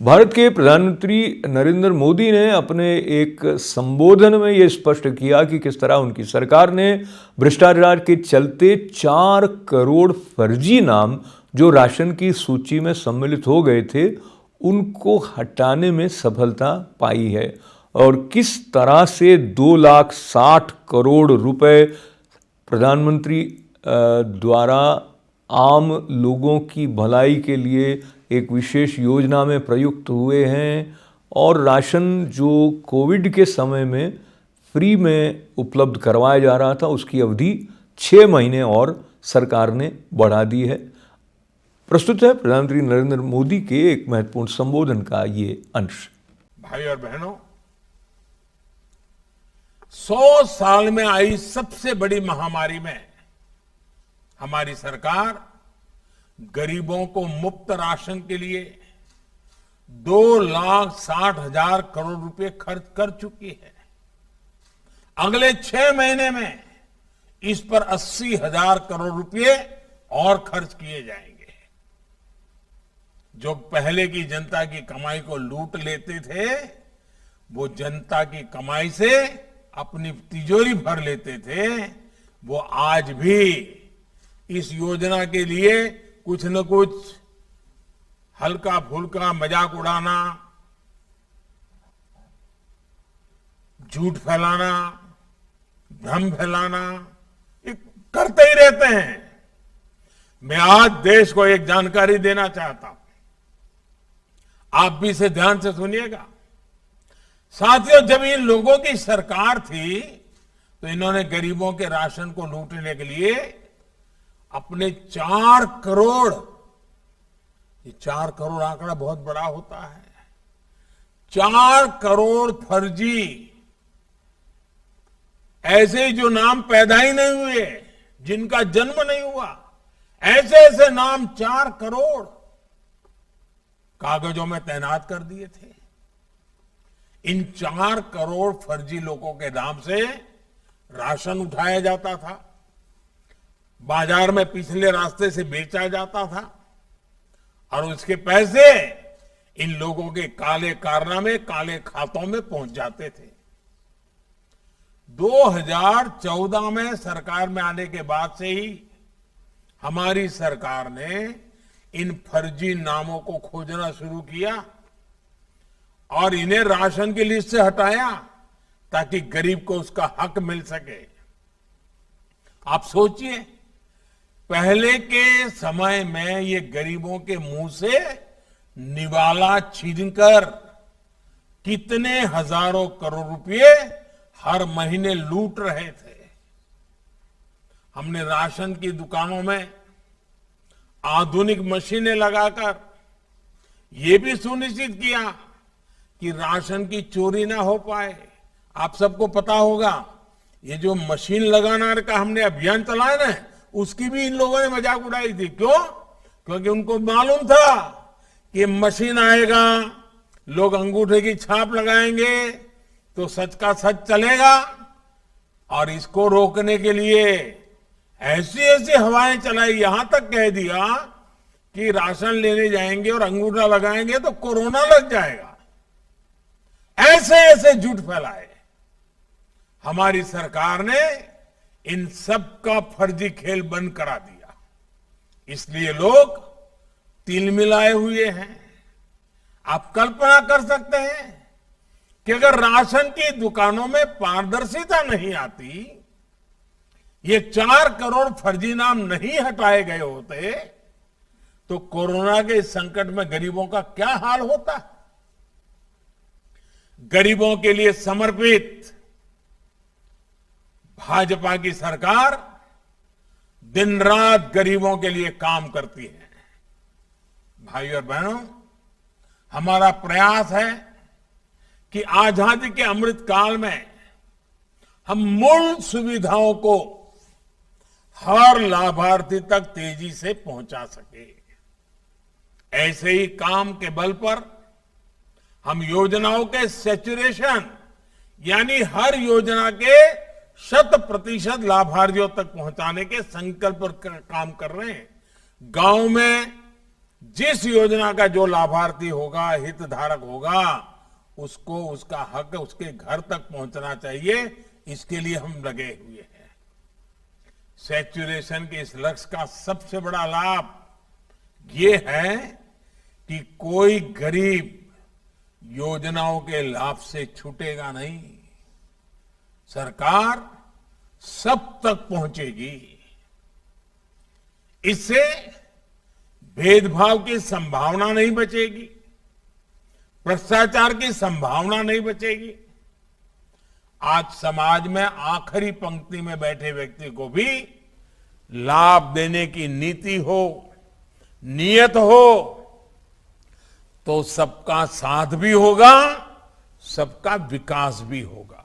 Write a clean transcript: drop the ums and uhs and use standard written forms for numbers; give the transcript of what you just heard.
भारत के प्रधानमंत्री नरेंद्र मोदी ने अपने एक संबोधन में ये स्पष्ट किया कि किस तरह उनकी सरकार ने भ्रष्टाचार के चलते 4 करोड़ फर्जी नाम जो राशन की सूची में सम्मिलित हो गए थे उनको हटाने में सफलता पाई है और किस तरह से 2,60,000 करोड़ रुपए प्रधानमंत्री द्वारा आम लोगों की भलाई के लिए एक विशेष योजना में प्रयुक्त हुए हैं और राशन जो कोविड के समय में फ्री में उपलब्ध करवाया जा रहा था उसकी अवधि 6 महीने और सरकार ने बढ़ा दी है। प्रस्तुत है प्रधानमंत्री नरेंद्र मोदी के एक महत्वपूर्ण संबोधन का ये अंश। भाई और बहनों, 100 साल में आई सबसे बड़ी महामारी में हमारी सरकार गरीबों को मुफ्त राशन के लिए 2,60,000 करोड़ रुपए खर्च कर चुकी है। अगले 6 महीने में इस पर 80,000 करोड़ रुपए और खर्च किए जाएंगे। जो पहले की जनता की कमाई को लूट लेते थे वो जनता की कमाई से अपनी तिजोरी भर लेते थे, वो आज भी इस योजना के लिए कुछ न कुछ हल्का फुल्का मजाक उड़ाना, झूठ फैलाना, भ्रम फैलाना ये करते ही रहते हैं। मैं आज देश को एक जानकारी देना चाहता हूं, आप भी इसे ध्यान से सुनिएगा। साथियों, जब इन लोगों की सरकार थी तो इन्होंने गरीबों के राशन को लूटने के लिए अपने 4 करोड़, ये 4 करोड़ आंकड़ा बहुत बड़ा होता है, 4 करोड़ फर्जी ऐसे जो नाम पैदा ही नहीं हुए, जिनका जन्म नहीं हुआ, ऐसे ऐसे नाम 4 करोड़ कागजों में तैनात कर दिए थे। इन 4 करोड़ फर्जी लोगों के नाम से राशन उठाया जाता था, बाजार में पिछले रास्ते से बेचा जाता था और उसके पैसे इन लोगों के काले कारनामे, काले खातों में पहुंच जाते थे। 2014 में सरकार में आने के बाद से ही हमारी सरकार ने इन फर्जी नामों को खोजना शुरू किया और इन्हें राशन की लिस्ट से हटाया ताकि गरीब को उसका हक मिल सके। आप सोचिए, पहले के समय में ये गरीबों के मुंह से निवाला छीनकर कितने हजारों करोड़ रुपए हर महीने लूट रहे थे। हमने राशन की दुकानों में आधुनिक मशीनें लगाकर ये भी सुनिश्चित किया कि राशन की चोरी ना हो पाए। आप सबको पता होगा, ये जो मशीन लगाना का हमने अभियान चलाया ना, उसकी भी इन लोगों ने मजाक उड़ाई थी। क्यों? क्योंकि उनको मालूम था कि मशीन आएगा, लोग अंगूठे की छाप लगाएंगे तो सच का सच चलेगा और इसको रोकने के लिए ऐसी ऐसी हवाएं चलाई, यहां तक कह दिया कि राशन लेने जाएंगे और अंगूठा लगाएंगे तो कोरोना लग जाएगा। ऐसे ऐसे झूठ फैलाए। हमारी सरकार ने इन सब का फर्जी खेल बंद करा दिया, इसलिए लोग तिलमिलाए हुए हैं। आप कल्पना कर सकते हैं कि अगर राशन की दुकानों में पारदर्शिता नहीं आती, ये 4 करोड़ फर्जी नाम नहीं हटाए गए होते तो कोरोना के संकट में गरीबों का क्या हाल होता। गरीबों के लिए समर्पित भाजपा की सरकार दिन रात गरीबों के लिए काम करती है। भाई और बहनों, हमारा प्रयास है कि आजादी के अमृत काल में हम मूल सुविधाओं को हर लाभार्थी तक तेजी से पहुंचा सके। ऐसे ही काम के बल पर हम योजनाओं के सैचुरेशन यानी हर योजना के 100% लाभार्थियों तक पहुंचाने के संकल्प पर काम कर रहे हैं। गांव में जिस योजना का जो लाभार्थी होगा, हितधारक होगा, उसको उसका हक उसके घर तक पहुंचना चाहिए। इसके लिए हम लगे हुए हैं। सैचुरेशन के इस लक्ष्य का सबसे बड़ा लाभ ये है कि कोई गरीब योजनाओं के लाभ से छूटेगा नहीं। सरकार सब तक पहुंचेगी। इससे भेदभाव की संभावना नहीं बचेगी, भ्रष्टाचार की संभावना नहीं बचेगी। आज समाज में आखिरी पंक्ति में बैठे व्यक्ति को भी लाभ देने की नीति हो, नियत हो, तो सबका साथ भी होगा, सबका विकास भी होगा।